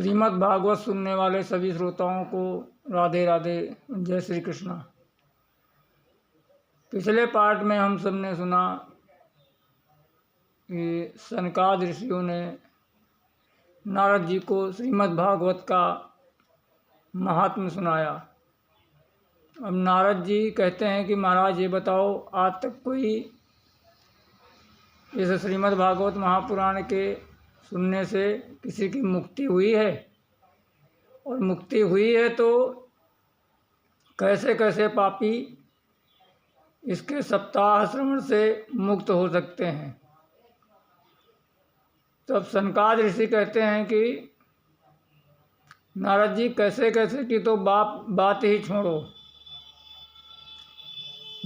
श्रीमद् भागवत सुनने वाले सभी श्रोताओं को राधे राधे, जय श्री कृष्णा। पिछले पार्ट में हम सब ने सुना कि सनकादि ऋषियों ने नारद जी को श्रीमद् भागवत का महात्म्य सुनाया। अब नारद जी कहते हैं कि महाराज ये बताओ, आज तक कोई इस श्रीमद् भागवत महापुराण के सुनने से किसी की मुक्ति हुई है? और मुक्ति हुई है तो कैसे कैसे पापी इसके सप्ताह श्रवण से मुक्त हो सकते हैं? तब सनकादि ऋषि कहते हैं कि नारद जी, कैसे कैसे की तो बात ही छोड़ो।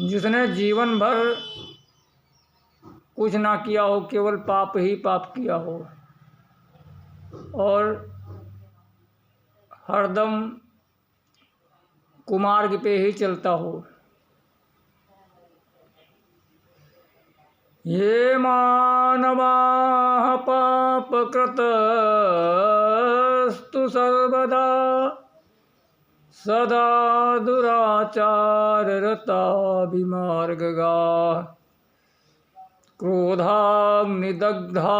जिसने जीवन भर कुछ ना किया हो, केवल पाप ही पाप किया हो और हरदम कुमार्ग पे ही चलता हो, ये मानवाः पापकृतस्तु सर्वदा सदा दुराचाररता विमार्गगाः क्रोधाग्निदग्धा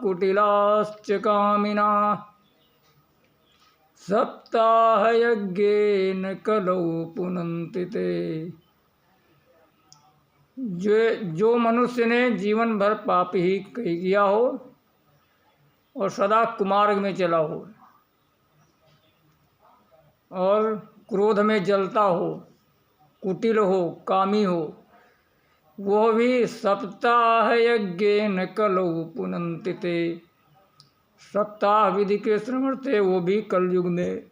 कुटिलाश्च कामिना सप्ताहयज्ञेन कलौ पुनन्ति ते। जो मनुष्य ने जीवन भर पाप ही किया हो और सदा कुमार्ग में चला हो और क्रोध में जलता हो, कुटिल हो, कामी हो, वो भी सप्ताह यज्ञेन कलौ पुनन्ति ते। सप्ताह विधि के श्रवण से वो भी कलयुग में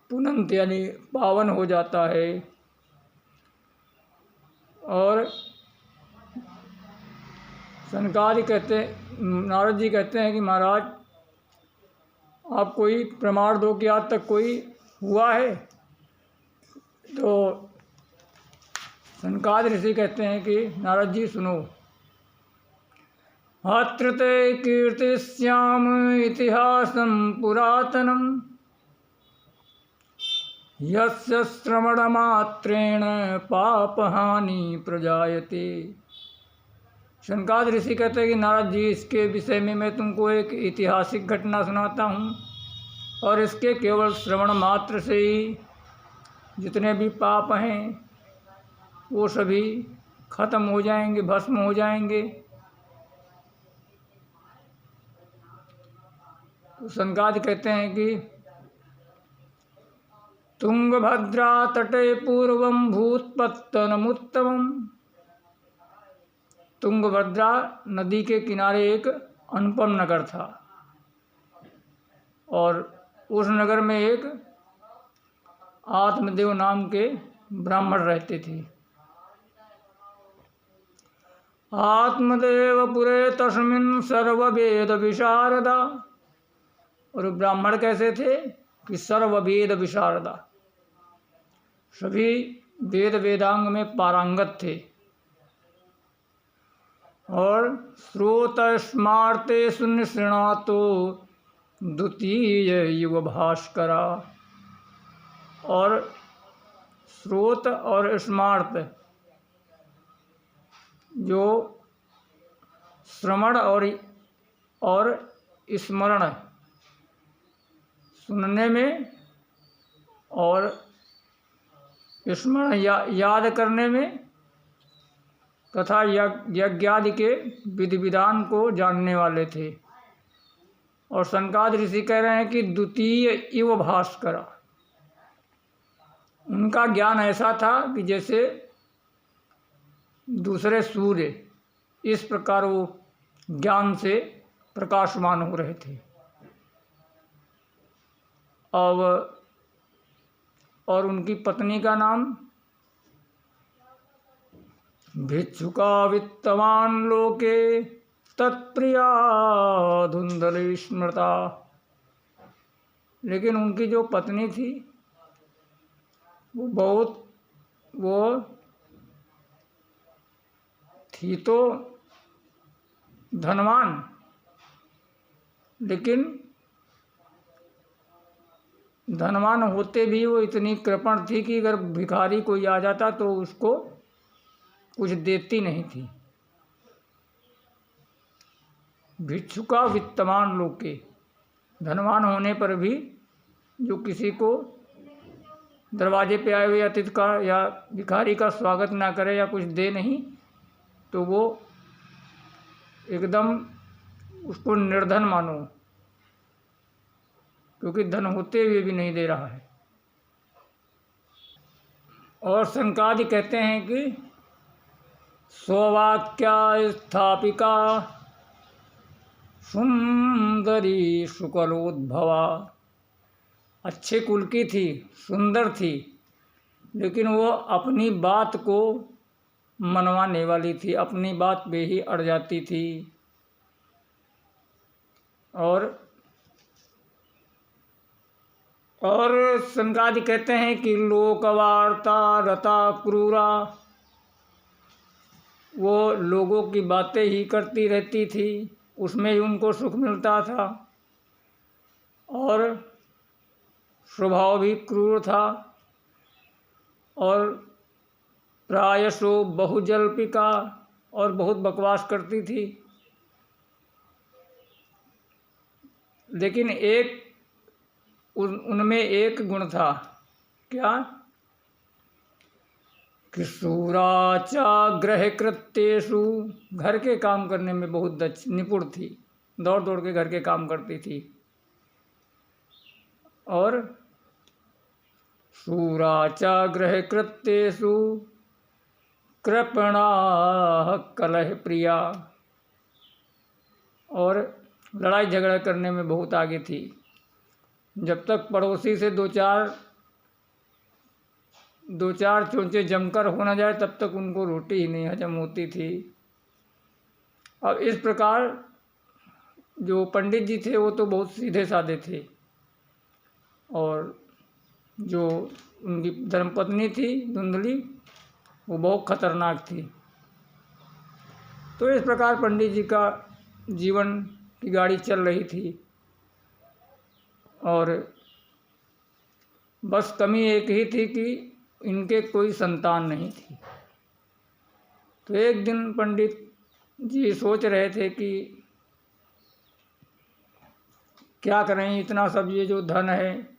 पुनन्त यानी पावन हो जाता है। और सनकादि नारद जी कहते हैं कि महाराज, आप कोई प्रमाण दो कि आज तक कोई हुआ है? तो सनकादि ऋषि कहते हैं कि नारद जी सुनो, अत्र ते कीर्तिस्याम इतिहासं पुरातनम् यस्य श्रवणमात्रेण पापहानि प्रजायते। सनकादि ऋषि कहते हैं कि नारद जी, इसके विषय में मैं तुमको एक ऐतिहासिक घटना सुनाता हूँ और इसके केवल श्रवण मात्र से ही जितने भी पाप हैं वो सभी खत्म हो जाएंगे, भस्म हो जाएंगे। तो सनकादि कहते हैं कि तुंगभद्रा तटे पूर्वं भूत्पत्तनमुत्तमम्। तुंगभद्रा नदी के किनारे एक अनुपम नगर था और उस नगर में एक आत्मदेव नाम के ब्राह्मण रहते थे। आत्मदेव पुरे तस्मिन् सर्ववेद विशारदा। और ब्राह्मण कैसे थे कि सर्ववेद विशारदा, सभी वेद वेदांग में पारंगत थे। और श्रोत स्मार्ते सुनिश्रणातो द्वितीय युग भास्करा। और श्रोत और स्मार्त, जो श्रवण और स्मरण, सुनने में और स्मरण याद करने में तथा यज्ञादि के विधि विधान को जानने वाले थे। और सनकादि ऋषि कह रहे हैं कि द्वितीय इव भास्करा, उनका ज्ञान ऐसा था कि जैसे दूसरे सूर्य, इस प्रकार वो ज्ञान से प्रकाशमान हो रहे थे। और उनकी पत्नी का नाम भिक्षुका वित्तवान लोके तत्प्रिया धुंधली स्मृता। लेकिन उनकी जो पत्नी थी वो थी तो धनवान, लेकिन धनवान होते भी वो इतनी कृपण थी कि अगर भिखारी कोई आ जाता तो उसको कुछ देती नहीं थी। भिक्षुका वित्तवान लोके, धनवान होने पर भी जो किसी को दरवाजे पे आए हुए अतिथि का या भिखारी का स्वागत ना करे या कुछ दे नहीं, तो वो एकदम उसको निर्धन मानो, क्योंकि धन होते हुए भी नहीं दे रहा है। और सनकादि कहते हैं कि स्ववाक्या स्थापिका सुंदरी शुक्लोद्भवा, अच्छे कुल की थी, सुंदर थी, लेकिन वो अपनी बात को मनवाने वाली थी, अपनी बात पे ही अड़ जाती थी। और सनकादि कहते हैं कि लोकवार्ता रता क्रूरा, वो लोगों की बातें ही करती रहती थी, उसमें ही उनको सुख मिलता था। और स्वभाव भी क्रूर था। और प्रायशो बहुजल्पिका, और बहुत बकवास करती थी। लेकिन उनमें एक गुण था, क्या कि शूराचा गृह कृत्येषु, घर के काम करने में बहुत दक्ष निपुण थी, दौड़ दौड़ के घर के काम करती थी। और शूराचा गृह कृत्येषु कृपणा कलह प्रिया, और लड़ाई झगड़ा करने में बहुत आगे थी। जब तक पड़ोसी से दो चार चोंचे जमकर हो न जाए तब तक उनको रोटी ही नहीं हजम होती थी। अब इस प्रकार जो पंडित जी थे वो तो बहुत सीधे साधे थे, और जो उनकी धर्मपत्नी थी धुंधली, वो बहुत खतरनाक थी। तो इस प्रकार पंडित जी का जीवन की गाड़ी चल रही थी। और बस कमी एक ही थी कि इनके कोई संतान नहीं थी। तो एक दिन पंडित जी सोच रहे थे कि क्या करें, इतना सब ये जो धन है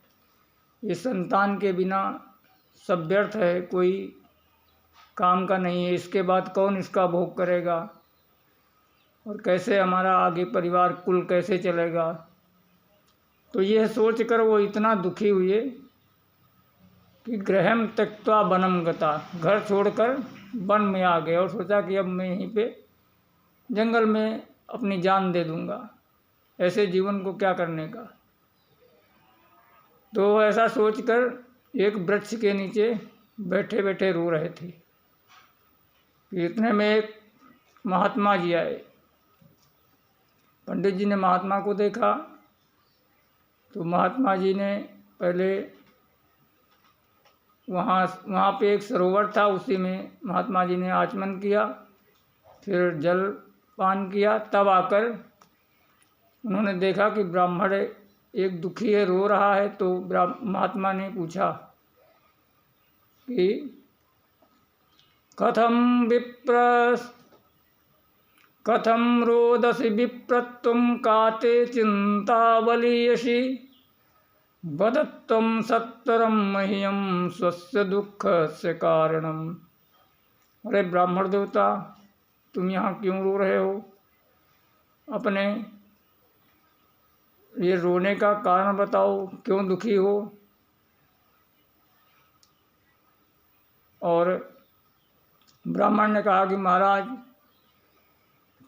ये संतान के बिना सब व्यर्थ है, कोई काम का नहीं है, इसके बाद कौन इसका भोग करेगा, और कैसे हमारा आगे परिवार कुल कैसे चलेगा। तो यह सोचकर वो इतना दुखी हुए कि गृहम त्यक्त्वा वनम गता, घर छोड़कर वन में आ गए, और सोचा कि अब मैं यहीं पे जंगल में अपनी जान दे दूंगा, ऐसे जीवन को क्या करने का। तो ऐसा सोचकर एक वृक्ष के नीचे बैठे बैठे रो रहे थे। इतने में एक महात्मा जी आए। पंडित जी ने महात्मा को देखा तो महात्मा जी ने पहले वहाँ पे एक सरोवर था, उसी में महात्मा जी ने आचमन किया, फिर जल पान किया। तब आकर उन्होंने देखा कि ब्राह्मण एक दुखी है, रो रहा है। तो महात्मा ने पूछा कि कथम रोदसी विप्रत्वं काते चिंतावलीयसी वदत्वं सत्वरं मह्यं स्वस्य दुःखस्य कारणम। अरे ब्राह्मण देवता, तुम यहाँ क्यों रो रहे हो? अपने ये रोने का कारण बताओ, क्यों दुखी हो? और ब्राह्मण ने कहा कि महाराज,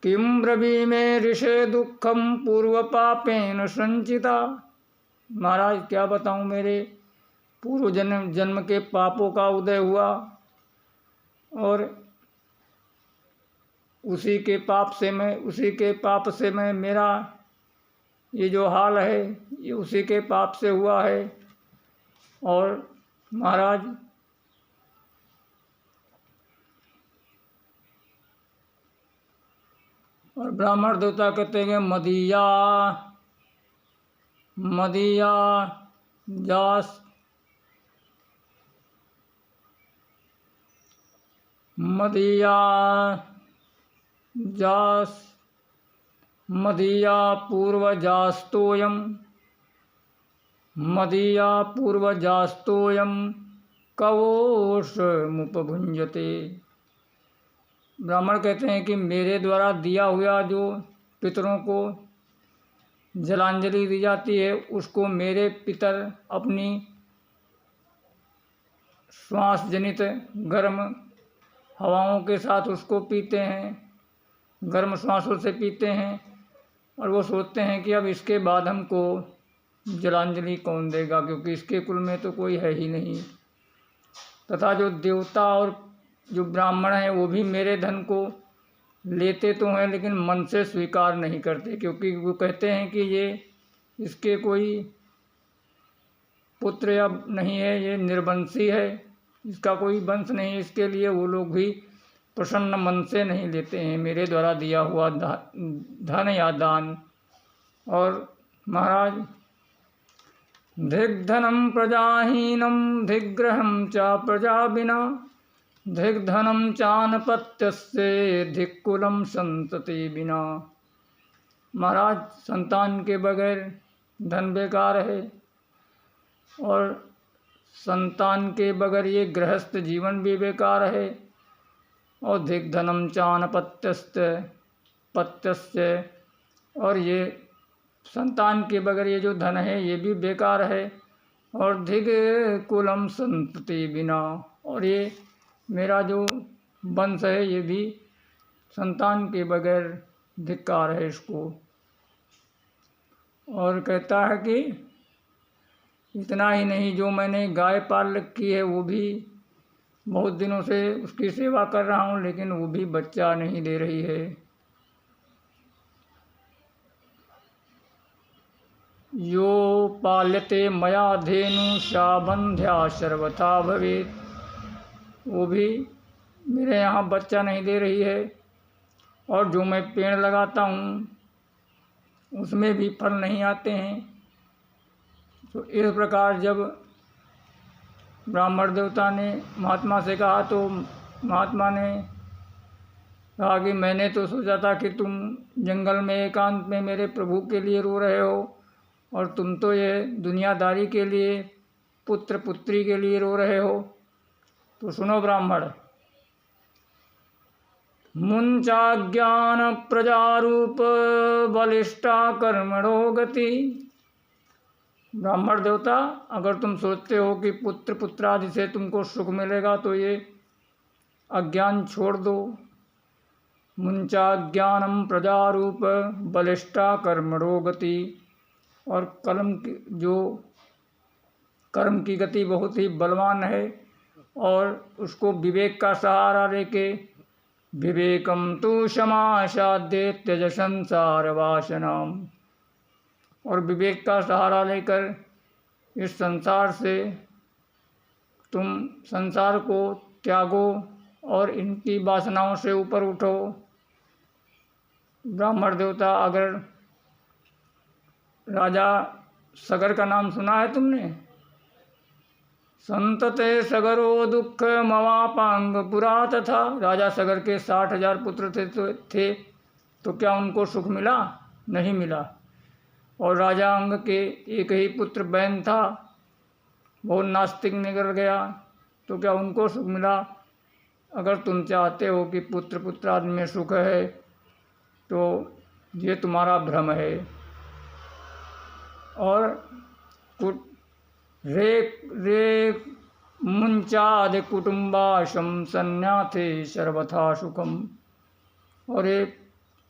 किम ब्रवीमे ऋषे दुखम पूर्व पापेन संचिता। महाराज क्या बताऊं, मेरे पूर्व जन्म के पापों का उदय हुआ, और उसी के पाप से मैं मेरा ये जो हाल है ये उसी के पाप से हुआ है। और महाराज और ब्राह्मण देवता कहते हैं मदीया जास मदीया जास मदीया पूर्वजास्तोयम मदीया पूर्वजास्तोयम कवोषमुपभुञ्जते। ब्राह्मण कहते हैं कि मेरे द्वारा दिया हुआ जो पितरों को जलांजलि दी जाती है उसको मेरे पितर अपनी श्वास जनित गर्म हवाओं के साथ उसको पीते हैं, गर्म श्वासों से पीते हैं, और वो सोचते हैं कि अब इसके बाद हमको जलांजलि कौन देगा, क्योंकि इसके कुल में तो कोई है ही नहीं। तथा जो देवता और जो ब्राह्मण हैं वो भी मेरे धन को लेते तो हैं लेकिन मन से स्वीकार नहीं करते, क्योंकि वो कहते हैं कि ये इसके कोई पुत्र या नहीं है, ये निर्वंशी है, इसका कोई वंश नहीं है, इसके लिए वो लोग भी प्रसन्न मन से नहीं लेते हैं मेरे द्वारा दिया हुआ धन या दान। और महाराज, धिग्धनम प्रजाहीनम धिग्रहम च प्रजा बिना धिग्धनम चानपत्यस्य धिक्कुलम संतति बिना। महाराज, संतान के बगैर धन बेकार है, और संतान के बगैर ये गृहस्थ जीवन भी बेकार है, और धिग्धनम चानपत्यस्य और ये संतान के बगैर ये जो धन है ये भी बेकार है, और धिग कुलम संतति बिना, और ये मेरा जो वंश है ये भी संतान के बगैर धिक्कार है इसको। और कहता है कि इतना ही नहीं, जो मैंने गाय पाल रखी है वो भी बहुत दिनों से उसकी सेवा कर रहा हूँ लेकिन वो भी बच्चा नहीं दे रही है। यो पाल्यते मया धेनु शाबंध्या सर्वथा भवेत्, वो भी मेरे यहाँ बच्चा नहीं दे रही है, और जो मैं पेड़ लगाता हूँ उसमें भी फल नहीं आते हैं। तो इस प्रकार जब ब्राह्मण देवता ने महात्मा से कहा तो महात्मा ने कहा कि मैंने तो सोचा था कि तुम जंगल में एकांत में मेरे प्रभु के लिए रो रहे हो, और तुम तो ये दुनियादारी के लिए पुत्र पुत्री के लिए रो रहे हो। तो सुनो ब्राह्मण, मुंचाज्ञान प्रजारूप बलिष्ठा कर्मणो गति। ब्राह्मण देवता, अगर तुम सोचते हो कि पुत्र पुत्रादि से तुमको सुख मिलेगा तो ये अज्ञान छोड़ दो। मुंचाज्ञानम प्रजारूप बलिष्ठा कर्मणो गति, और कर्म की गति बहुत ही बलवान है, और उसको विवेक का सहारा लेके विवेकम तु क्षमासाद्य त्यज संसार वासनाम, और विवेक का सहारा लेकर इस संसार से तुम संसार को त्यागो और इनकी वासनाओं से ऊपर उठो। ब्राह्मण देवता, अगर राजा सगर का नाम सुना है तुमने? संतते सगरो दुख मवापांग पुरा तथा। राजा सगर के 60,000 पुत्र थे तो क्या उनको सुख मिला? नहीं मिला। और राजा अंग के एक ही पुत्र बैन था, बहुत नास्तिक निकल गया, तो क्या उनको सुख मिला? अगर तुम चाहते हो कि पुत्र पुत्रादि में सुख है तो ये तुम्हारा भ्रम है। और रे मुंचादि कुटुम्बाशम संन्याथे सर्वथा सुखम, और एक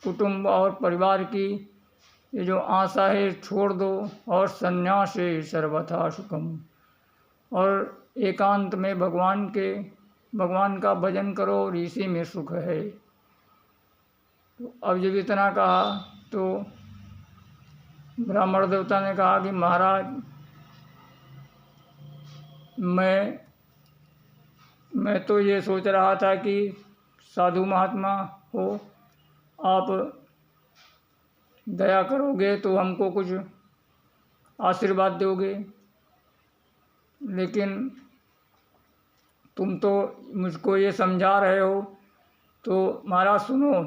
कुटुंब और परिवार की ये जो आशा है छोड़ दो, और संन्यासे सर्वथा सुखम, और एकांत में भगवान का भजन करो और इसी में सुख है। तो अब जब इतना कहा तो ब्राह्मण देवता ने कहा कि महाराज, मैं तो ये सोच रहा था कि साधु महात्मा हो, आप दया करोगे तो हमको कुछ आशीर्वाद दोगे, लेकिन तुम तो मुझको ये समझा रहे हो, तो महाराज सुनो।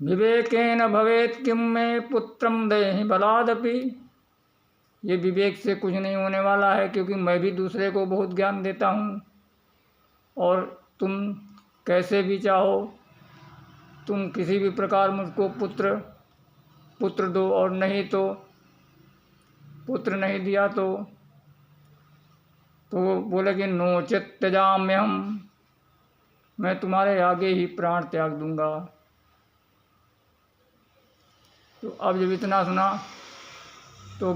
विवेकेन भवेत किम में पुत्रम देहि बलादपि। ये विवेक से कुछ नहीं होने वाला है, क्योंकि मैं भी दूसरे को बहुत ज्ञान देता हूँ, और तुम कैसे भी चाहो तुम किसी भी प्रकार मुझको पुत्र दो, और नहीं तो पुत्र नहीं दिया तो वो बोले कि नोचित त्यजाम्यहम, मैं तुम्हारे आगे ही प्राण त्याग दूंगा। तो अब जब इतना सुना तो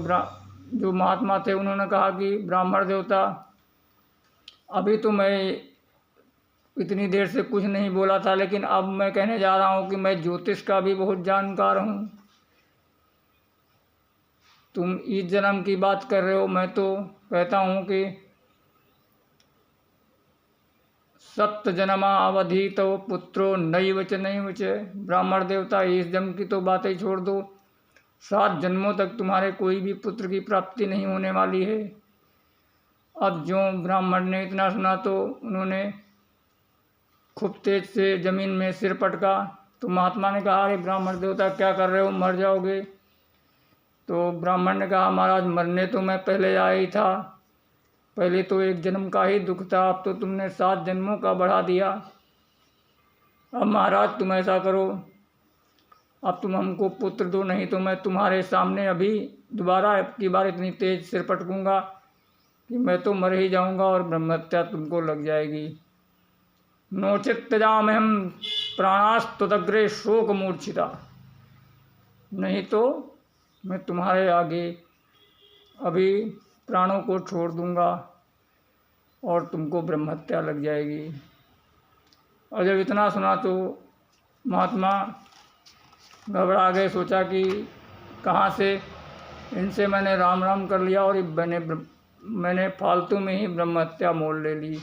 जो महात्मा थे उन्होंने कहा कि ब्राह्मण देवता, अभी तो मैं इतनी देर से कुछ नहीं बोला था, लेकिन अब मैं कहने जा रहा हूँ कि मैं ज्योतिष का भी बहुत जानकार हूँ। तुम इस जन्म की बात कर रहे हो, मैं तो कहता हूँ कि सप्त जन्मा अवधि तो पुत्रो नैव च नैव च। ब्राह्मण देवता, इस जन्म की तो बातें ही छोड़ दो, 7 जन्मों तक तुम्हारे कोई भी पुत्र की प्राप्ति नहीं होने वाली है। अब जो ब्राह्मण ने इतना सुना तो उन्होंने खूब तेज से जमीन में सिर पटका। तो महात्मा ने कहा, अरे ब्राह्मण देवता क्या कर रहे हो, मर जाओगे। तो ब्राह्मण ने कहा, महाराज मरने तो मैं पहले आया ही था, पहले तो 1 जन्म का ही दुख था, अब तो तुमने 7 जन्मों का बढ़ा दिया। अब महाराज तुम ऐसा करो, अब तुम हमको पुत्र दो, नहीं तो मैं तुम्हारे सामने अभी दोबारा की बार इतनी तेज सिर पटकूंगा कि मैं तो मर ही जाऊंगा और ब्रह्महत्या तुमको लग जाएगी। नोचित त्यजाम्यहम प्राणास्तुदग्रे शोक मूर्छिता, नहीं तो मैं तुम्हारे आगे अभी प्राणों को छोड़ दूंगा और तुमको ब्रह्महत्या लग जाएगी। और जब इतना सुना तो महात्मा घबरा गए, सोचा कि कहाँ से इनसे मैंने राम राम कर लिया और मैंने फालतू में ही ब्रह्महत्या मोल ले ली।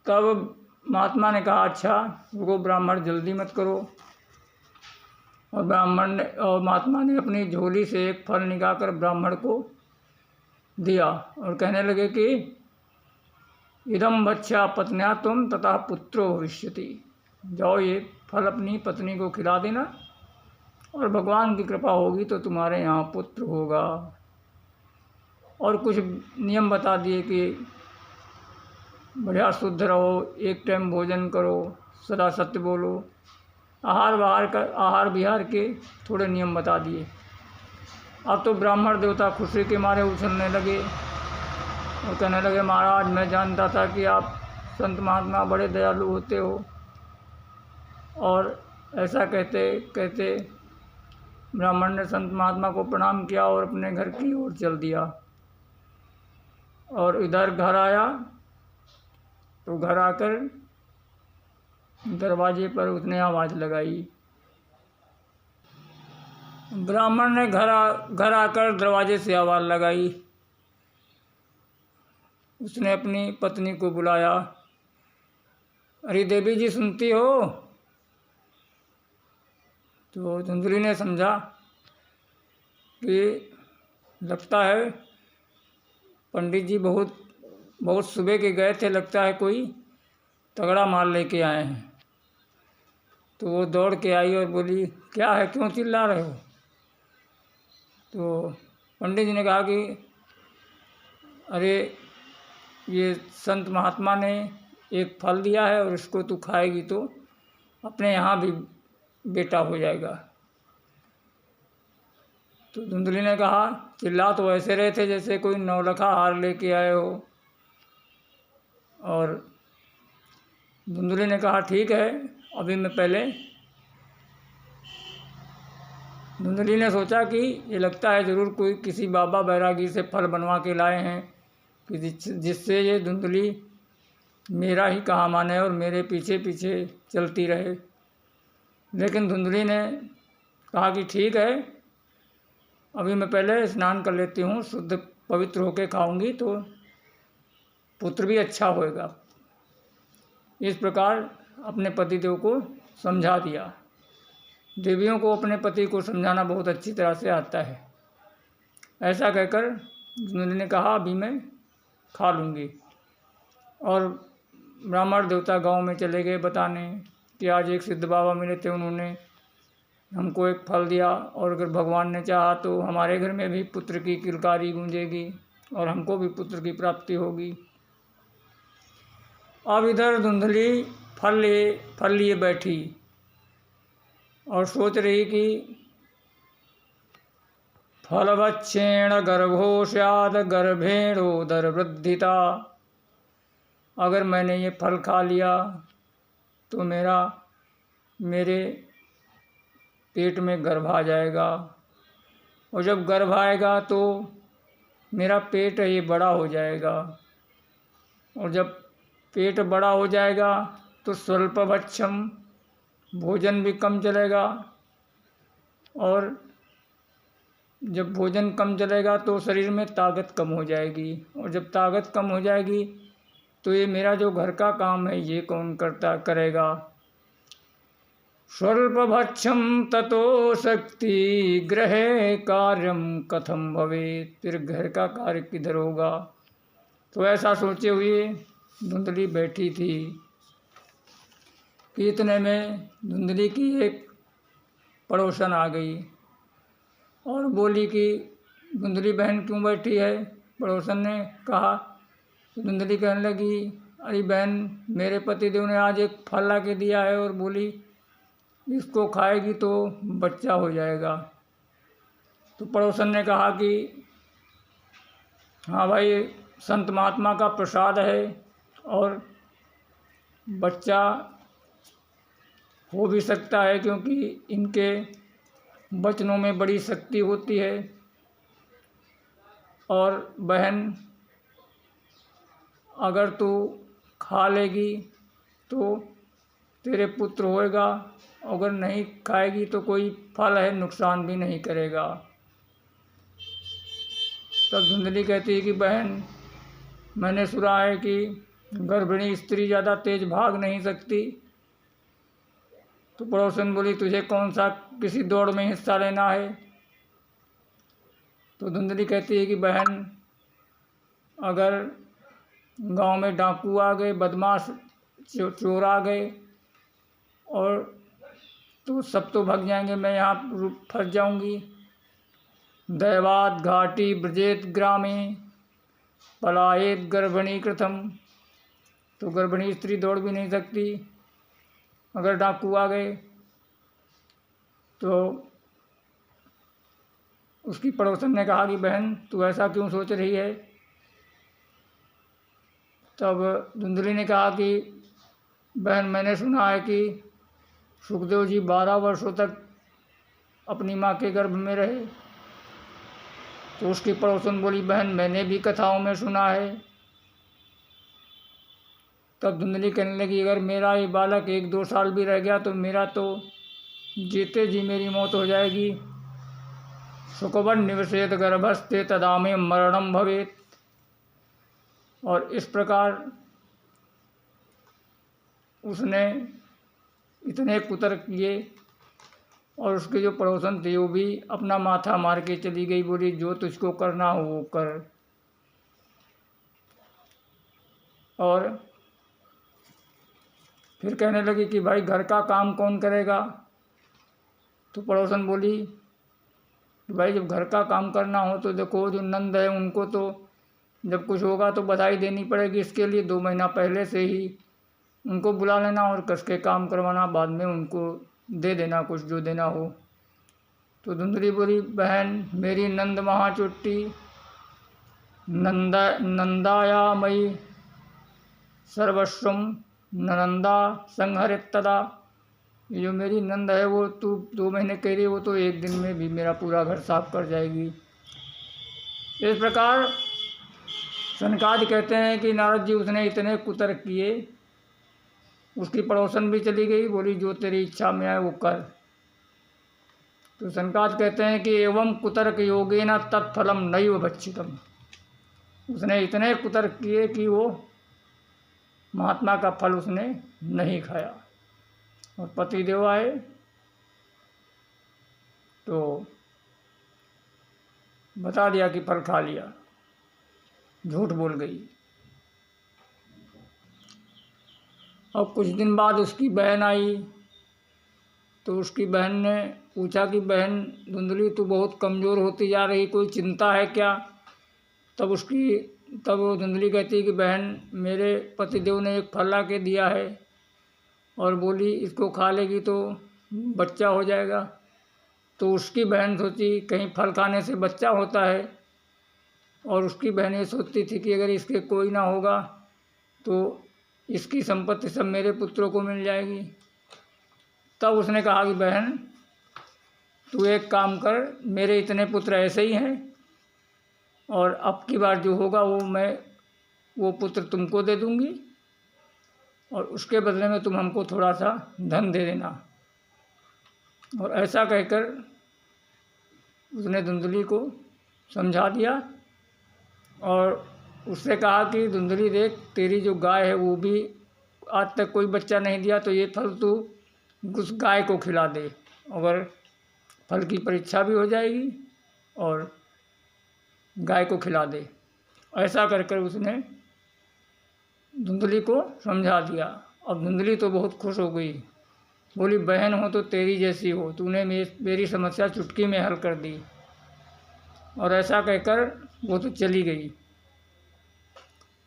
तब महात्मा ने कहा, अच्छा रुको ब्राह्मण, जल्दी मत करो। और महात्मा ने अपनी झोली से एक फल निकालकर ब्राह्मण को दिया और कहने लगे कि इदम बच्छा पत्न्या तुम तथा पुत्रो भविष्यति। जाओ ये फल अपनी पत्नी को खिला देना और भगवान की कृपा होगी तो तुम्हारे यहाँ पुत्र होगा। और कुछ नियम बता दिए कि बढ़िया शुद्ध रहो, 1 टाइम भोजन करो, सदा सत्य बोलो, आहार विहार के थोड़े नियम बता दिए। अब तो ब्राह्मण देवता खुशी के मारे उछलने लगे और कहने लगे, महाराज मैं जानता था कि आप संत महात्मा बड़े दयालु होते हो। और ऐसा कहते कहते ब्राह्मण ने संत महात्मा को प्रणाम किया और अपने घर की ओर चल दिया। और इधर घर आया तो घर आकर दरवाजे पर उसने आवाज़ लगाई। ब्राह्मण ने घर आकर दरवाजे से आवाज़ लगाई। उसने अपनी पत्नी को बुलाया, अरे देवी जी सुनती हो? तो धुंधली ने समझा कि लगता है पंडित जी बहुत सुबह के गए थे, लगता है कोई तगड़ा माल लेके आए हैं। तो वो दौड़ के आई और बोली, क्या है, क्यों चिल्ला रहे हो? तो पंडित जी ने कहा कि अरे ये संत महात्मा ने एक फल दिया है और इसको तू खाएगी तो अपने यहाँ भी बेटा हो जाएगा। तो धुंधली ने कहा, चिल्ला तो ऐसे रहे थे जैसे कोई नौलखा हार लेके आए हो। और धुंधली ने कहा, ठीक है, अभी मैं पहले। धुंधली ने सोचा कि ये लगता है ज़रूर कोई किसी बाबा बैरागी से फल बनवा के लाए हैं कि जिससे ये धुंधली मेरा ही कहा माने और मेरे पीछे पीछे चलती रहे। लेकिन धुंधली ने कहा कि ठीक है, अभी मैं पहले स्नान कर लेती हूँ, शुद्ध पवित्र होके खाऊंगी तो पुत्र भी अच्छा होएगा। इस प्रकार अपने पतिदेव को समझा दिया। देवियों को अपने पति को समझाना बहुत अच्छी तरह से आता है। ऐसा कहकर धुंधली ने कहा अभी मैं खा लूँगी। और ब्राह्मण देवता गांव में चले गए बताने कि आज एक सिद्ध बाबा मिले थे, उन्होंने हमको एक फल दिया और अगर भगवान ने चाहा तो हमारे घर में भी पुत्र की किलकारी गूंजेगी और हमको भी पुत्र की प्राप्ति होगी। अब इधर धुंधली फल लिए बैठी और सोच रही कि फलवच्छेण गर्भो स्याद गर्भेणोदर वृद्धिता, अगर मैंने ये फल खा लिया तो मेरे पेट में गर्भ आ जाएगा, और जब गर्भ आएगा तो मेरा पेट ये बड़ा हो जाएगा, और जब पेट बड़ा हो जाएगा तो स्वल्पभक्षम, भोजन भी कम चलेगा, और जब भोजन कम चलेगा तो शरीर में ताकत कम हो जाएगी, और जब ताकत कम हो जाएगी तो ये मेरा जो घर का काम है ये कौन करेगा। स्वल्पभक्षम ततो शक्ति ग्रहे कार्यम कथम भवेत्, फिर घर का कार्य किधर होगा। तो ऐसा सोचे हुए धुंधली बैठी थी कि इतने में धुंधली की एक पड़ोसन आ गई और बोली कि धुंधली बहन क्यों बैठी है। पड़ोसन ने कहा, तो धुंधली कहने लगी, अरे बहन, मेरे पतिदेव ने आज एक फल ला के दिया है और बोली इसको खाएगी तो बच्चा हो जाएगा। तो पड़ोसन ने कहा कि हाँ भाई, संत महात्मा का प्रसाद है और बच्चा हो भी सकता है, क्योंकि इनके वचनों में बड़ी शक्ति होती है। और बहन, अगर तू खा लेगी तो तेरे पुत्र होएगा, अगर नहीं खाएगी तो कोई फल है नुकसान भी नहीं करेगा। तब धुंधली कहती है कि बहन, मैंने सुना है कि गर्भिणी स्त्री ज़्यादा तेज भाग नहीं सकती। तो पड़ोसन बोली, तुझे कौन सा किसी दौड़ में हिस्सा लेना है। तो धुंधली कहती है कि बहन, अगर गांव में डाकू आ गए, बदमाश चोर आ गए और तो सब तो भाग जाएंगे, मैं यहाँ फंस जाऊंगी। दैवात घाटी ब्रजेत ग्रामे पलायेत गर्भिणी कृतम, तो गर्भिणी स्त्री दौड़ भी नहीं सकती अगर डाकू आ गए। तो उसकी पड़ोसन ने कहा कि बहन, तू ऐसा क्यों सोच रही है। तब धुंधली ने कहा कि बहन, मैंने सुना है कि सुखदेव जी 12 वर्षों तक अपनी माँ के गर्भ में रहे। तो उसकी पड़ोसन बोली, बहन, मैंने भी कथाओं में सुना है। तब धुंधली कहने लगी, अगर मेरा ये बालक 1-2 साल भी रह गया तो मेरा तो जीते जी मेरी मौत हो जाएगी। सुखवन निवसेत गर्भस्ते तदा में मरणम भवेत। और इस प्रकार उसने इतने कुतर्क किए और उसके जो पड़ोसन थे वो भी अपना माथा मार के चली गई, बोली जो तुझको करना हो वो कर। और फिर कहने लगी कि भाई, घर का काम कौन करेगा। तो पड़ोसन बोली कि भाई, जब घर का काम करना हो तो देखो, जो नंद है उनको तो जब कुछ होगा तो बधाई देनी पड़ेगी। इसके लिए 2 महीना पहले से ही उनको बुला लेना और कस के काम करवाना, बाद में उनको दे देना कुछ जो देना हो। तो धुंधली बोली, बहन, मेरी नंद महाचुट्टी नंदाया मई सर्वस्वम नंदा संहरित तदा, ये जो मेरी नंद है वो तू 2 महीने कह रही, वो तो 1 दिन में भी मेरा पूरा घर साफ कर जाएगी। इस प्रकार सनकादि कहते हैं कि नारद जी उसने इतने कुतर्क किए, उसकी पड़ोसन भी चली गई, बोली जो तेरी इच्छा में आए वो कर। तो सनकादि कहते हैं कि एवं कुतर्क योगेन तत्फलम नैव भक्षितम, उसने इतने कुतर्क किए कि वो महात्मा का फल उसने नहीं खाया। और पतिदेव आए तो बता दिया कि फल खा लिया। झूठ बोल गई। और कुछ दिन बाद उसकी बहन आई, तो उसकी बहन ने पूछा कि बहन धुंधली, तू बहुत कमज़ोर होती जा रही, कोई चिंता है क्या? तब वो धुंधली कहती कि बहन, मेरे पतिदेव ने एक फल ला के दिया है और बोली इसको खा लेगी तो बच्चा हो जाएगा। तो उसकी बहन सोची कहीं फल खाने से बच्चा होता है, और उसकी बहन ये सोचती थी कि अगर इसके कोई ना होगा तो इसकी संपत्ति सब मेरे पुत्रों को मिल जाएगी। तब उसने कहा कि बहन, तू एक काम कर, मेरे इतने पुत्र ऐसे ही हैं, और अब की बार जो होगा वो पुत्र तुमको दे दूंगी, और उसके बदले में तुम हमको थोड़ा सा धन दे देना। और ऐसा कहकर उसने धुंधली को समझा दिया, और उससे कहा कि धुंधली देख, तेरी जो गाय है वो भी आज तक कोई बच्चा नहीं दिया, तो ये फल तू उस गाय को खिला दे, अगर फल की परीक्षा भी हो जाएगी और गाय को खिला दे। ऐसा कर कर उसने धुंधली को समझा दिया। अब धुंधली तो बहुत खुश हो गई, बोली बहन हो तो तेरी जैसी हो, तूने मेरी समस्या चुटकी में हल कर दी। और ऐसा कहकर वो तो चली गई।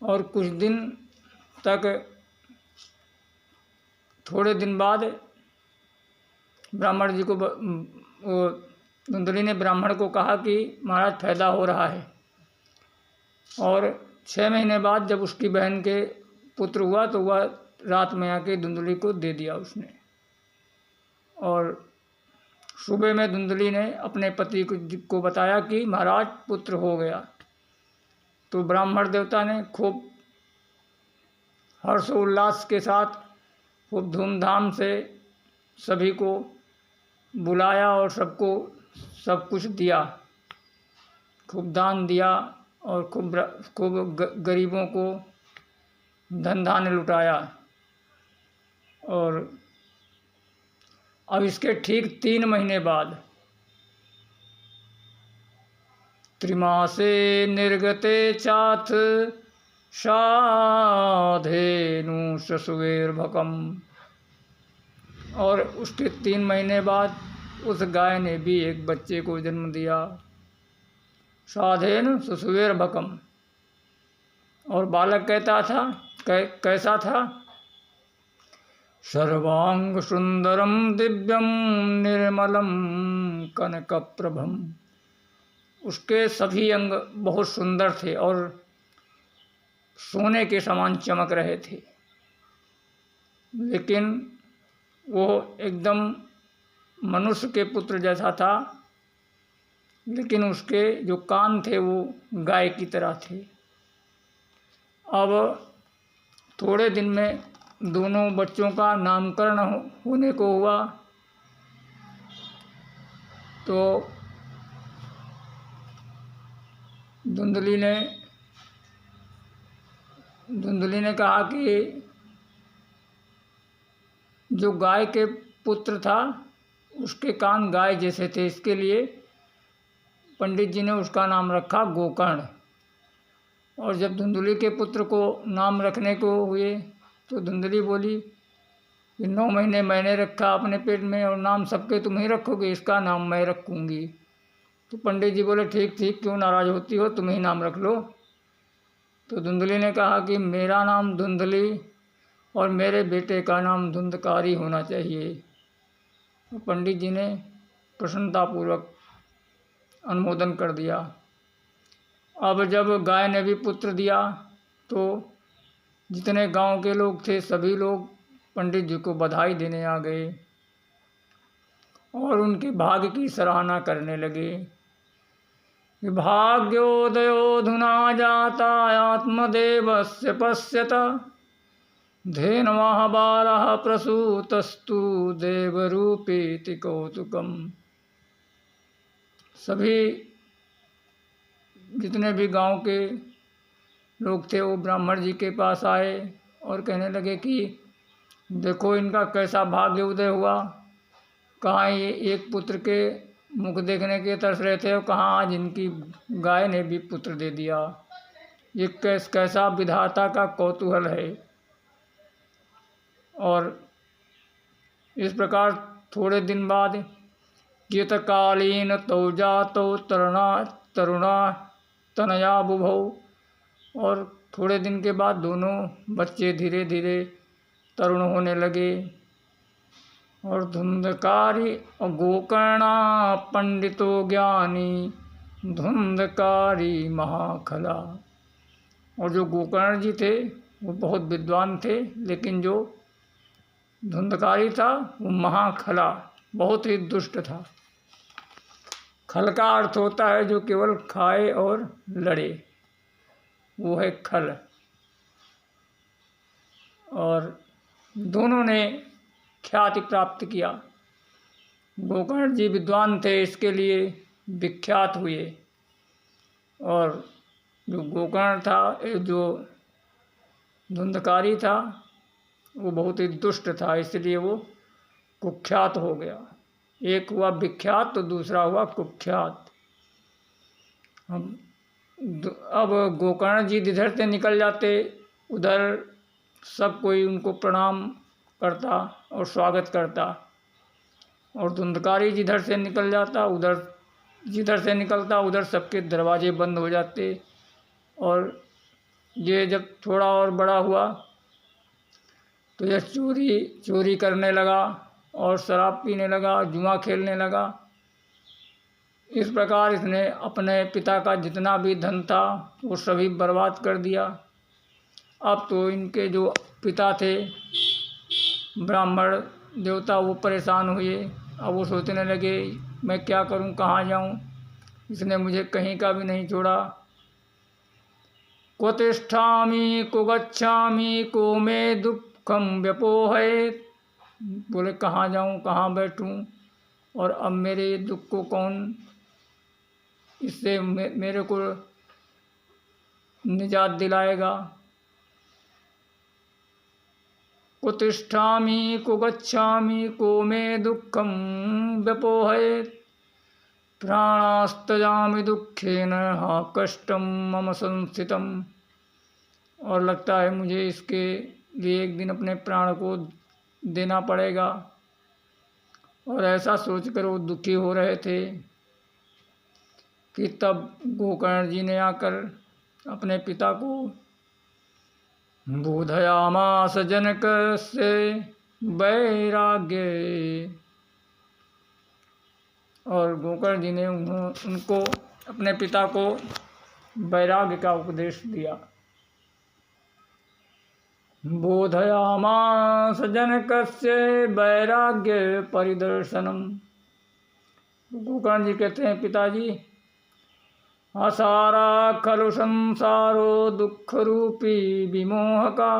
और कुछ दिन तक, थोड़े दिन बाद ब्राह्मण जी को वो धुंधली ने ब्राह्मण को कहा कि महाराज फायदा हो रहा है। और 6 महीने बाद जब उसकी बहन के पुत्र हुआ तो वह रात में आके धुंधली को दे दिया उसने। और सुबह में धुंधली ने अपने पति को बताया कि महाराज पुत्र हो गया। तो ब्राह्मण देवता ने खूब हर्षोल्लास के साथ खूब धूमधाम से सभी को बुलाया और सबको सब कुछ दिया, खूब दान दिया, और खूब गरीबों को धन धान्य लुटाया। और अब इसके ठीक 3 महीने बाद, त्रिमासे निर्गते चाथ साधेनु शशुवेर्भकम, और उसके 3 महीने बाद उस गाय ने भी एक बच्चे को जन्म दिया, साधेनु शशुवेर्भकम। और बालक कहता था, कैसा था? सर्वांग सुंदरम दिव्यम निर्मलम कनकप्रभम। उसके सभी अंग बहुत सुंदर थे और सोने के समान चमक रहे थे, लेकिन वो एकदम मनुष्य के पुत्र जैसा था, लेकिन उसके जो कान थे वो गाय की तरह थे। अब थोड़े दिन में दोनों बच्चों का नामकरण होने को हुआ। तो धुंधली ने कहा कि जो गाय के पुत्र था उसके कान गाय जैसे थे, इसके लिए पंडित जी ने उसका नाम रखा गोकर्ण। और जब धुंधली के पुत्र को नाम रखने को हुए तो धुंधली बोली कि 9 महीने मैंने रखा अपने पेट में और नाम सबके तुम ही रखोगे, इसका नाम मैं रखूँगी। तो पंडित जी बोले ठीक ठीक, क्यों नाराज़ होती हो, तुम ही नाम रख लो। तो धुंधली ने कहा कि मेरा नाम धुंधली और मेरे बेटे का नाम धुंधकारी होना चाहिए। तो पंडित जी ने प्रसन्नतापूर्वक अनुमोदन कर दिया। अब जब गाय ने भी पुत्र दिया तो जितने गांव के लोग थे सभी लोग पंडित जी को बधाई देने आ गए और उनके भाग्य की सराहना करने लगे। भाग्योदयोधुना जाता आत्मदेवस्य पश्यत धेनवः बालः प्रसूतस्तु देवरूपेति कौतुकम्। सभी जितने भी गांव के लोग थे वो ब्राह्मण जी के पास आए और कहने लगे कि देखो इनका कैसा भाग्य उदय हुआ, कहाँ ये एक पुत्र के मुख देखने के तरस रहे थे और कहाँ आज इनकी गाय ने भी पुत्र दे दिया। ये कैसा विधाता का कौतूहल है। और इस प्रकार थोड़े दिन बाद कितकालीन तौ जातो तरुणा तनया बुभौ, और थोड़े दिन के बाद दोनों बच्चे धीरे धीरे तरुण होने लगे। और धुंधकारी और गोकर्णा पंडितो ज्ञानी धुंधकारी महाखला। और जो गोकर्ण जी थे वो बहुत विद्वान थे, लेकिन जो धुंधकारी था वो महाखला, बहुत ही दुष्ट था। खल का अर्थ होता है जो केवल खाए और लड़े, वो है खल। और दोनों ने ख्याति प्राप्त किया। गोकर्ण जी विद्वान थे, इसके लिए विख्यात हुए। और जो गोकर्ण था, जो धुंधकारी था, वो बहुत ही दुष्ट था, इसलिए वो कुख्यात हो गया। एक हुआ विख्यात तो दूसरा हुआ कुख्यात। अब गोकर्ण जी जिधर से निकल जाते उधर सब कोई उनको प्रणाम करता और स्वागत करता, और धुंधकारी जिधर से निकल जाता जिधर से निकलता उधर सबके दरवाजे बंद हो जाते। और ये जब थोड़ा और बड़ा हुआ तो यह चोरी करने लगा और शराब पीने लगा, जुआ खेलने लगा। इस प्रकार इसने अपने पिता का जितना भी धन था वो सभी बर्बाद कर दिया। अब तो इनके जो पिता थे ब्राह्मण देवता, वो परेशान हुए। अब वो सोचने लगे मैं क्या करूं, कहाँ जाऊं, इसने मुझे कहीं का भी नहीं छोड़ा। क्व तिष्ठामि क्व गच्छामि को मे दुःखम व्यपोहयेत्। बोले कहाँ जाऊं, कहाँ बैठूं, और अब मेरे दुख को कौन, इससे मेरे को निजात दिलाएगा। क्व तिष्ठामि क्व गच्छामि को मे दुःखम व्यपोहयेत् प्राणास्तजामि दुःखेन हा कष्टम मम संस्थितम। और लगता है मुझे इसके लिए एक दिन अपने प्राण को देना पड़ेगा। और ऐसा सोचकर वो दुखी हो रहे थे कि तब गोकर्ण जी ने आकर अपने पिता को बोधयामास जनकस्य वैराग्य। और गोकर्ण जी ने उनको अपने पिता को वैराग्य का उपदेश दिया। बोधयामास जनकस्य वैराग्य परिदर्शनम। गोकर्ण जी कहते हैं पिताजी, असारा खलु संसारो दुख रूपी विमोहका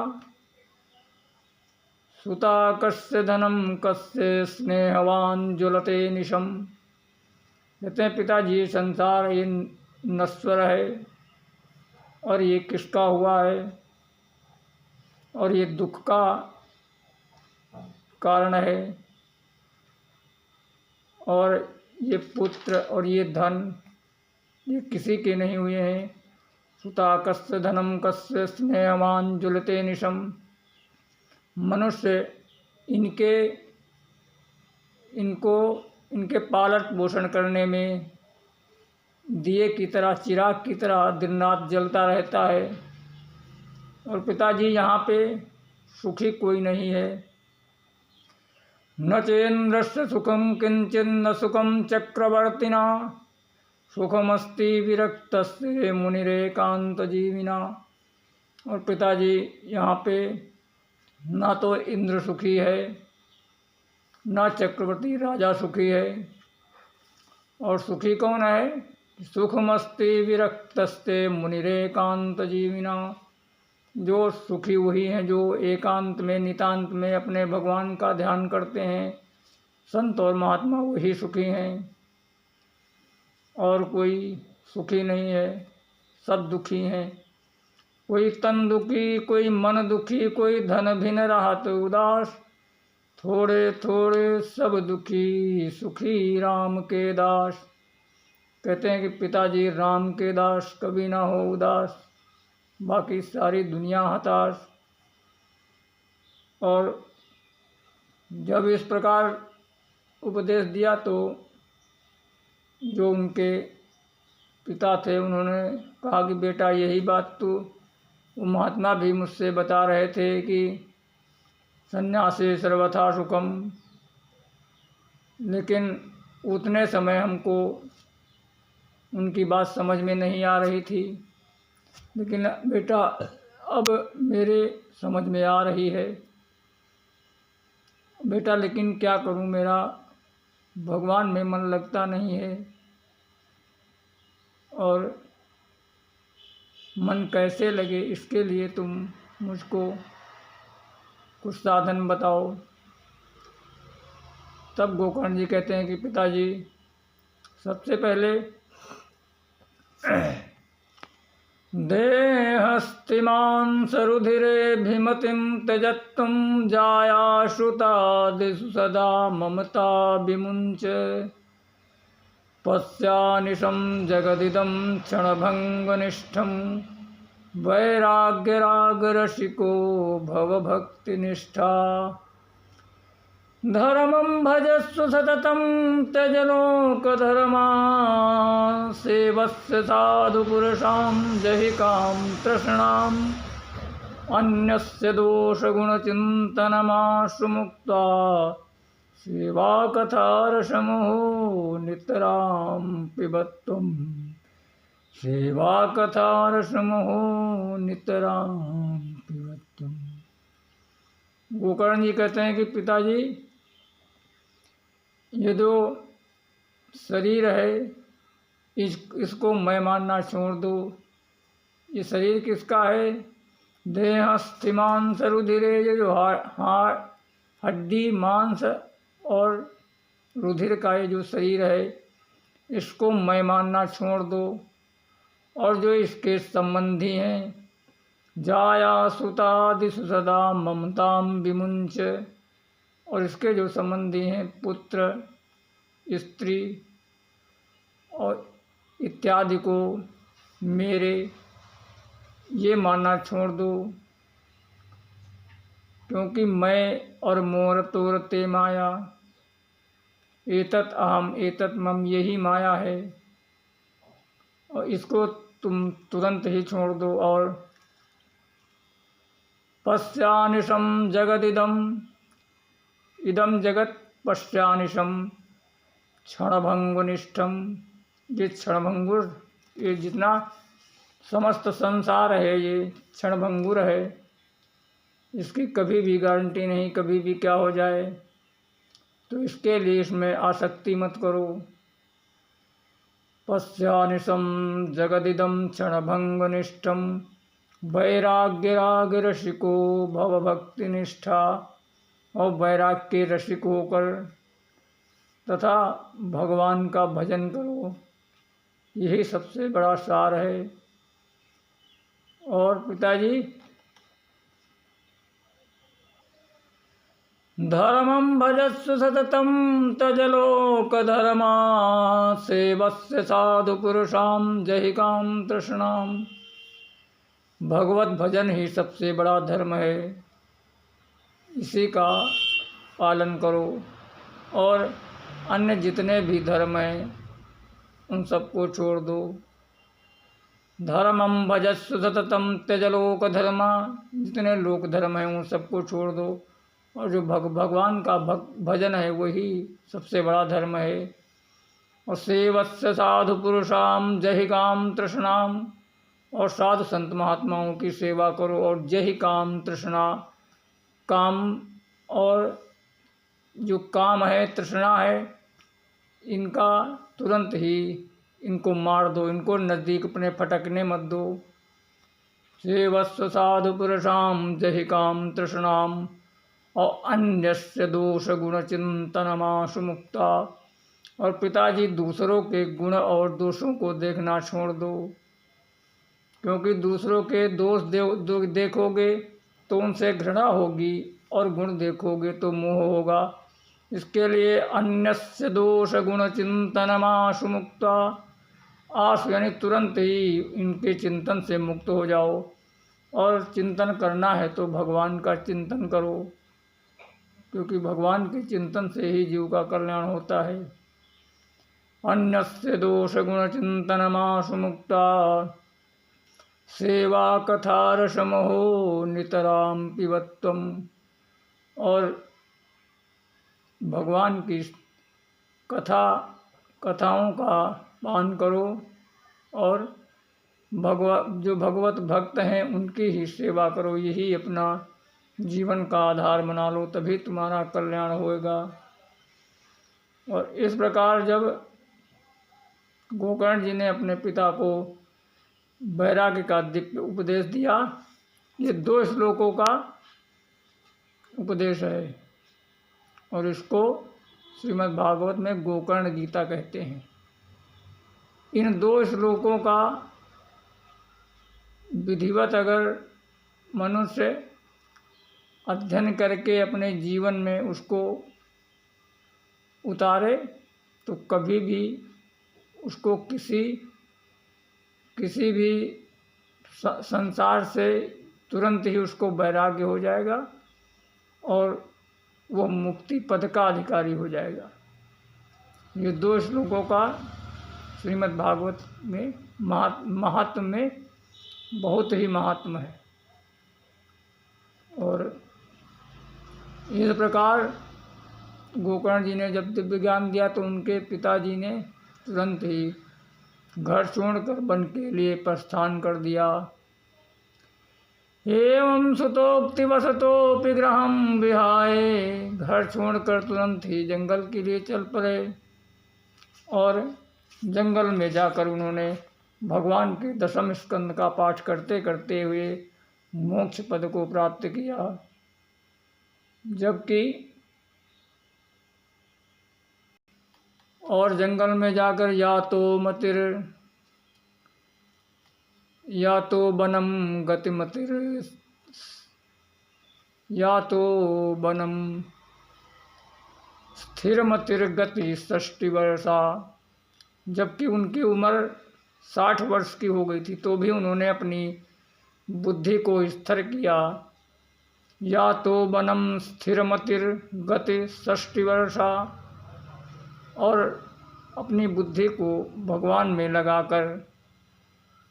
सुता कस्य धनम कस्य स्नेहवान ज्वलते निशम। कहते हैं पिताजी संसार ये नश्वर है और ये किसका हुआ है, और ये दुख का कारण है, और ये पुत्र और ये धन ये किसी के नहीं हुए हैं। सुता कस्य धनम कस्य स्नेहवान ज्वलते निशम। मनुष्य इनके पालन पोषण करने में दिए की तरह, चिराग की तरह दिन रात जलता रहता है। और पिताजी यहाँ पे सुखी कोई नहीं है। न चेन्द्रस्य सुखम किंचिन्न सुखम चक्रवर्तिना सुखमस्ति विरक्तस्य मुनिरेकांत जीविना। और पिताजी यहाँ पे ना तो इंद्र सुखी है, ना चक्रवर्ती राजा सुखी है। और सुखी कौन है? सुखमस्ति विरक्तस्य मुनिरेकांत जीविना। जो सुखी वही हैं जो एकांत में, नितांत में अपने भगवान का ध्यान करते हैं। संत और महात्मा वही सुखी हैं, और कोई सुखी नहीं है, सब दुखी हैं। कोई तन दुखी, कोई मन दुखी, कोई धन भिन रहत उदास। थोड़े थोड़े सब दुखी, सुखी राम के दास। कहते हैं कि पिताजी राम के दास कभी ना हो उदास। बाकी सारी दुनिया हताश। और जब इस प्रकार उपदेश दिया तो जो उनके पिता थे उन्होंने कहा कि बेटा यही बात तो वो महात्मा भी मुझसे बता रहे थे कि सन्यासी सर्वथा सुखम, लेकिन उतने समय हमको उनकी बात समझ में नहीं आ रही थी। लेकिन बेटा अब मेरे समझ में आ रही है बेटा, लेकिन क्या करूं, मेरा भगवान में मन लगता नहीं है। और मन कैसे लगे इसके लिए तुम मुझको कुछ साधन बताओ। तब गोकर्ण जी कहते हैं कि पिताजी सबसे पहले देहस्तिमांसरुधिरे भिमतिं त्यजत्वं जायाश्रुतादिषु सदा ममता विमुञ्च पश्यानिशं जगदिदं क्षणभङ्गनिष्ठं वैराग्यरागरसिको भवभक्तिनिष्ठा धर्मं भजस्व सततं त्यज लोकधर्मान् सेवस्य साधुपुरुषां जहि कां तृष्णाम् अन्यस्य दोषगुणचिन्तनमाशु मुक्त्वा सेवाकथारसमुहो नितरां पिबत्वम् सेवाकथारसमुहो नितरां पिबत्वम्। गोकर्ण जी कहते हैं कि पिताजी ये जो शरीर है इसको मैं मानना छोड़ दो। ये शरीर किसका है? देह स्थिमांस रुधिरे, ये जो हड्डी मांस और रुधिर का ये जो शरीर है इसको मैं मानना छोड़ दो। और जो इसके संबंधी हैं जाया सुतादिषु सदा ममताम विमुंच, और इसके जो संबंधी हैं पुत्र स्त्री और इत्यादि को मेरे ये मानना छोड़ दो। क्योंकि मैं और मोर तोरते माया एतत् अहम एतत् मम, यही माया है और इसको तुम तुरंत ही छोड़ दो। और पश्यानिशम जगदिदम, इदम जगत पश्यानिशम क्षणभंगुनिष्ठम, ये क्षणभंगुर, ये जितना समस्त संसार है ये क्षणभंगुर है, इसकी कभी भी गारंटी नहीं, कभी भी क्या हो जाए। तो इसके लिए इसमें आसक्ति मत करो। पश्यानिशम जगदिदम क्षणभंगुनिष्ठम वैराग्य रसिको भव भक्ति निष्ठा, और वैराग्य के रसिक होकर तथा भगवान का भजन करो, यही सबसे बड़ा सार है। और पिताजी धर्मं भजस्व सततं त्यज लोकधर्मा सेवस्य साधु पुरुषां जहि कां तृष्णाम्। भगवत भजन ही सबसे बड़ा धर्म है, इसी का पालन करो। और अन्य जितने भी धर्म हैं उन सबको छोड़ दो। धर्मं भजस्व सततं त्यज लोक धर्मा, जितने लोक धर्म हैं उन सबको छोड़ दो। और जो भगवान का भजन है वही सबसे बड़ा धर्म है। और सेवस्य साधु पुरुषाम जहि काम तृष्णाम, और साधु संत महात्माओं की सेवा करो। और जहि काम तृष्णा, काम और जो काम है तृष्णा है, इनका तुरंत ही इनको मार दो, इनको नज़दीक अपने फटकने मत दो। सेवस्व साधु पुरुषाम जहि काम तृष्णाम और अन्यस्य दोष गुण चिंतनमाशु मुक्ता। और पिताजी दूसरों के गुण और दोषों को देखना छोड़ दो, क्योंकि दूसरों के दोष देखोगे तो उनसे घृणा होगी और गुण देखोगे तो मोह होगा। इसके लिए अन्यस्य दोष गुण चिंतनमाशु मुक्ता, आशु यानी तुरंत ही इनके चिंतन से मुक्त हो जाओ। और चिंतन करना है तो भगवान का चिंतन करो, क्योंकि भगवान के चिंतन से ही जीव का कल्याण होता है। अन्यस्य दोष गुण चिंतनमाशु मुक्ता सेवा कथा रसमहो नितराम पिबत्वम। और भगवान की कथाओं का पान करो और जो भगवत भक्त हैं उनकी ही सेवा करो, यही अपना जीवन का आधार बना लो, तभी तुम्हारा कल्याण होएगा। और इस प्रकार जब गोकर्ण जी ने अपने पिता को वैराग्य का दिव्य उपदेश दिया, ये 2 श्लोकों का उपदेश है और इसको श्रीमद् भागवत में गोकर्ण गीता कहते हैं। इन 2 श्लोकों का विधिवत अगर मनुष्य अध्ययन करके अपने जीवन में उसको उतारे तो कभी भी उसको किसी भी संसार से तुरंत ही उसको वैराग्य हो जाएगा और वो मुक्ति पद का अधिकारी हो जाएगा। ये 2 श्लोकों का श्रीमद् भागवत में महात्म में बहुत ही महात्म है। और इस प्रकार गोकर्ण जी ने जब दिव्य ज्ञान दिया तो उनके पिताजी ने तुरंत ही घर छोड़कर वन के लिए प्रस्थान कर दिया। एवं सुतोक्तिवसतोऽपि गृहं विहाय, घर छोड़कर तुरंत ही जंगल के लिए चल पड़े और जंगल में जाकर उन्होंने भगवान के 10वें स्कंद का पाठ करते करते हुए मोक्ष पद को प्राप्त किया। जबकि और जंगल में जाकर या तो वनम गतिमतिर या तो वनम स्थिरमतिर्गति 60 वर्षा। जबकि उनकी उम्र 60 वर्ष की हो गई थी तो भी उन्होंने अपनी बुद्धि को स्थिर किया। या तो वनम स्थिरमतिर्गति 60 वर्षा, और अपनी बुद्धि को भगवान में लगाकर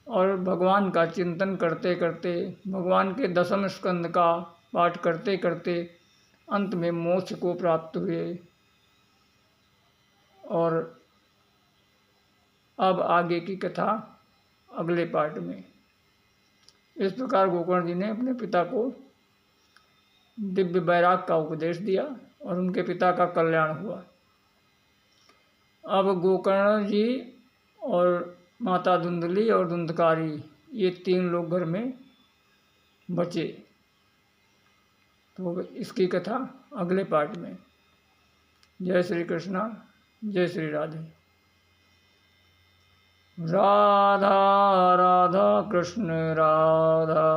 और भगवान का चिंतन करते करते भगवान के 10वें स्कंद का पाठ करते करते अंत में मोक्ष को प्राप्त हुए। और अब आगे की कथा अगले पाठ में। इस प्रकार गोकर्ण जी ने अपने पिता को दिव्य वैराग का उपदेश दिया और उनके पिता का कल्याण हुआ। अब गोकर्ण जी और माता धुंधली और धुंधकारी ये 3 लोग घर में बचे। तो इसकी कथा अगले पाठ में। जय श्री कृष्णा, जय श्री राधे। राधा राधा कृष्ण राधा,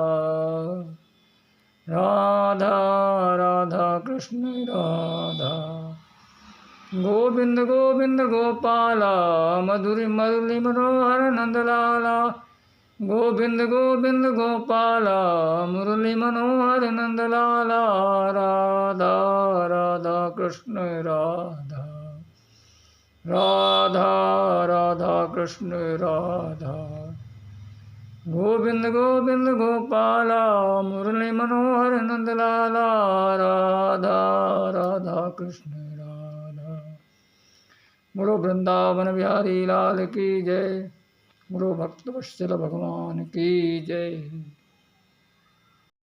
राधा राधा कृष्ण राधा। गोविंद गोविंद गोपाला, मधुरी मुरली मनोहर नंदलाला। गोविंद गोविंद गोपाला, मुरली मनोहर नंदलाला। राधा राधा कृष्ण राधा, राधा राधा कृष्ण राधा। गोविंद गोविंद गोपाला, मुरली मनोहर नंदलाला। राधा राधा कृष्ण राधा। बोलो वृंदावन बिहारी लाल की जय। बोलो भक्तवत्सल भगवान की जय।